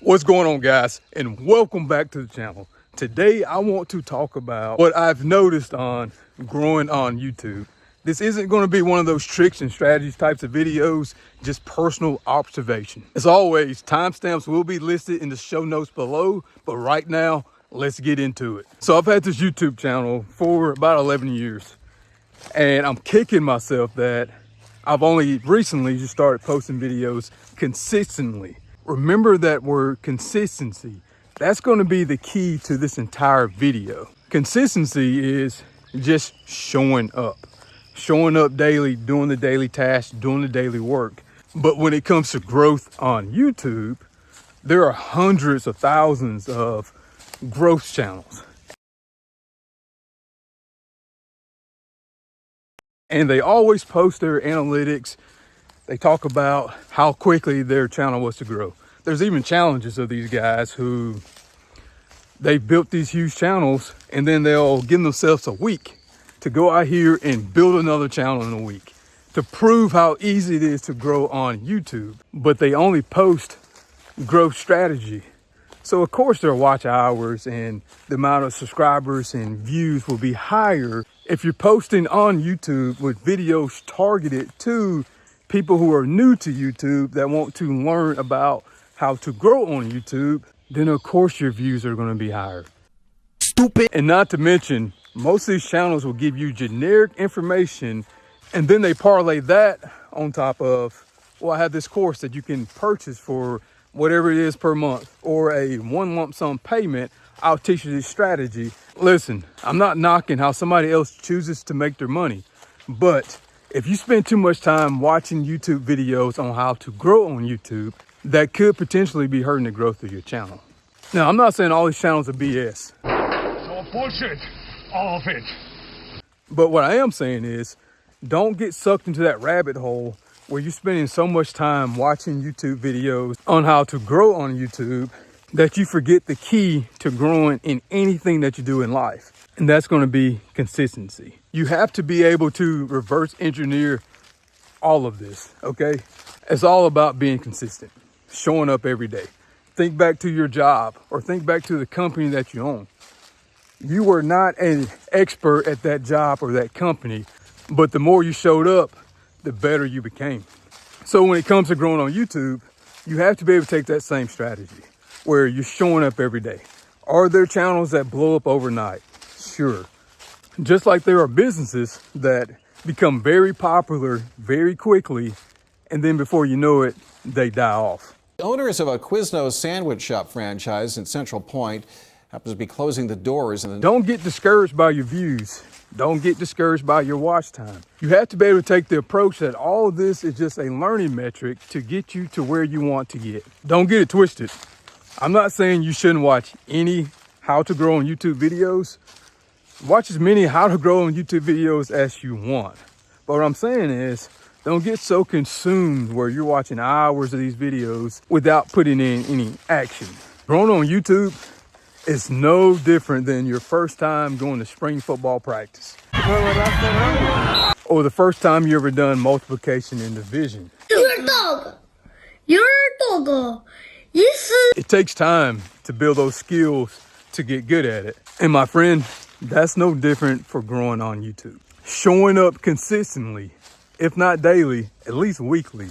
What's going on, guys, and welcome back to the channel. Today I want to talk about what I've noticed on growing on YouTube. This isn't going to be one of those tricks and strategies types of videos, just personal observation. As always, timestamps will be listed in the show notes below, but right now let's get into it. So I've had this YouTube channel for about 11 years, and I'm kicking myself that I've only recently just started posting videos consistently. Remember that word, consistency. That's going to be the key to this entire video. Consistency is just showing up daily, doing the daily tasks, doing the daily work. But when it comes to growth on YouTube, there are hundreds of thousands of growth channels. And they always post their analytics. They talk about how quickly their channel was to grow. There's even challenges of these guys who they built these huge channels and then they'll give themselves a week to go out here and build another channel in a week to prove how easy it is to grow on YouTube. But they only post growth strategy. So of course their watch hours and the amount of subscribers and views will be higher if you're posting on YouTube with videos targeted to people who are new to YouTube that want to learn about how to grow on YouTube. Then of course your views are going to be higher. Stupid. And not to mention, most of these channels will give you generic information and then they parlay that on top of, well, I have this course that you can purchase for whatever it is per month, or a one lump sum payment. I'll teach you this strategy. Listen, I'm not knocking how somebody else chooses to make their money, but if you spend too much time watching YouTube videos on how to grow on YouTube, that could potentially be hurting the growth of your channel. Now, I'm not saying all these channels are BS. It's all bullshit, all of it. But what I am saying is, don't get sucked into that rabbit hole where you're spending so much time watching YouTube videos on how to grow on YouTube that you forget the key to growing in anything that you do in life. And that's going to be consistency. You have to be able to reverse engineer all of this, okay? It's all about being consistent, showing up every day. Think back to your job or think back to the company that you own. You were not an expert at that job or that company, but the more you showed up, the better you became. So when it comes to growing on YouTube, you have to be able to take that same strategy where you're showing up every day. Are there channels that blow up overnight? Sure. Just like there are businesses that become very popular very quickly, and then before you know it, they die off. The owners of a Quiznos sandwich shop franchise in Central Point happens to be closing the doors. Don't get discouraged by your views. Don't get discouraged by your watch time. You have to be able to take the approach that all of this is just a learning metric to get you to where you want to get. Don't get it twisted. I'm not saying you shouldn't watch any how to grow on YouTube videos. Watch as many how to grow on YouTube videos as you want. But what I'm saying is, don't get so consumed where you're watching hours of these videos without putting in any action. Growing on YouTube is no different than your first time going to spring football practice. Or the first time you ever done multiplication in division. Your dog. Your dog. Yes. It takes time to build those skills to get good at it. And my friend, that's no different for growing on YouTube. Showing up consistently, if not daily, at least weekly,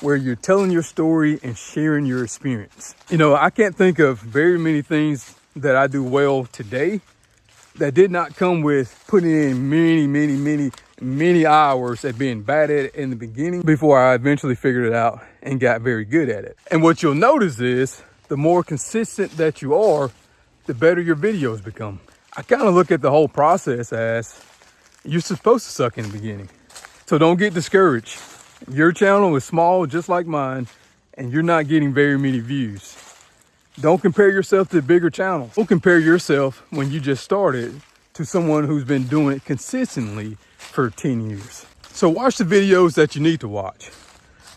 where you're telling your story and sharing your experience. You know, I can't think of very many things that I do well today that did not come with putting in many hours at being bad at it in the beginning before I eventually figured it out and got very good at it. And what you'll notice is the more consistent that you are, the better your videos become. I kind of look at the whole process as you're supposed to suck in the beginning. So don't get discouraged. Your channel is small, just like mine, and you're not getting very many views. Don't compare yourself to bigger channels. Don't compare yourself when you just started to someone who's been doing it consistently for 10 years. So watch the videos that you need to watch.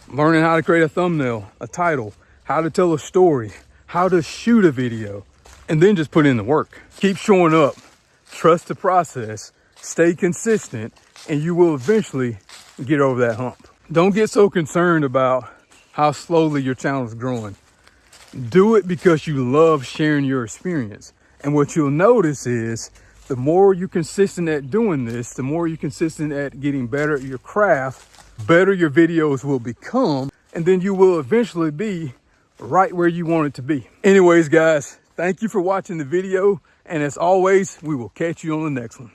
Learning how to create a thumbnail, a title, how to tell a story, how to shoot a video, and then just put in the work. Keep showing up, trust the process, stay consistent, and you will eventually get over that hump. Don't get so concerned about how slowly your channel is growing. Do it because you love sharing your experience. And what you'll notice is the more you're consistent at doing this, the more you're consistent at getting better at your craft, better your videos will become, and then you will eventually be right where you want it to be. Anyways, guys, thank you for watching the video. And as always, we will catch you on the next one.